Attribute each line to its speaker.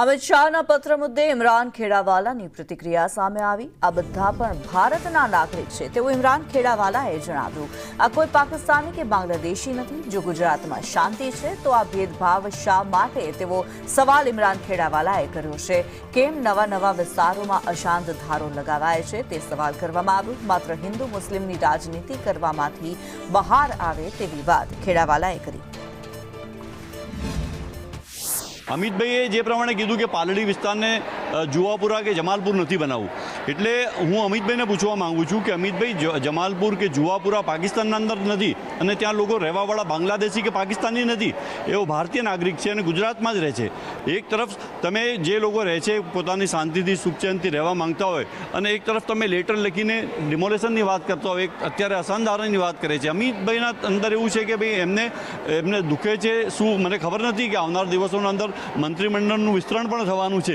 Speaker 1: અમિત શાહના પત્ર મુદ્દે ઇમરાન ખેડાવાલાની પ્રતિક્રિયા સામે આવી। આ બધા પણ ભારતના નાગરિક છે તેવું ઇમરાન ખેડાવાલાએ જણાવ્યું। આ કોઈ પાકિસ્તાની કે બાંગ્લાદેશી નથી। જો ગુજરાતમાં શાંતિ છે તો આ ભેદભાવ શા માટે તેવો સવાલ ઇમરાન ખેડાવાલાએ કર્યો છે। કેમ નવા વિસ્તારોમાં અશાંત ધારો લગાવાય છે તે સવાલ કરવામાં આવ્યો। માત્ર હિન્દુ મુસ્લિમની રાજનીતિ કરવામાંથી બહાર આવે તેવી વાત ખેડાવાલાએ કરી।
Speaker 2: અમિતભાઈએ જે પ્રમાણે કીધું કે પાલડી વિસ્તારને જુવાપુરા કે જમાલપુર નથી બનાવવું, એટલે હું અમિતભાઈને પૂછવા માંગુ છું કે અમિતભાઈ, જમાલપુર કે જુવાપુરા પાકિસ્તાનના અંદર નથી અને ત્યાં લોકો રહેવાવાળા બાંગ્લાદેશી કે પાકિસ્તાની નથી, એવો ભારતીય નાગરિક છે અને ગુજરાતમાં જ રહે છે। એક તરફ તમે જે લોકો રહે છે પોતાની શાંતિથી સુખચેનથી રહેવા માંગતા હોય અને એક તરફ તમે લેટર લખીને ડિમોલેશનની વાત કરતા હોય, અત્યારે અસંધારણની વાત કરે છે। અમિતભાઈના અંદર એવું છે કે ભાઈ એમને દુખે છે શું મને ખબર નથી કે આવનાર દિવસોના અંદર મંત્રીમંડળનું વિસ્તરણ પણ થવાનું છે।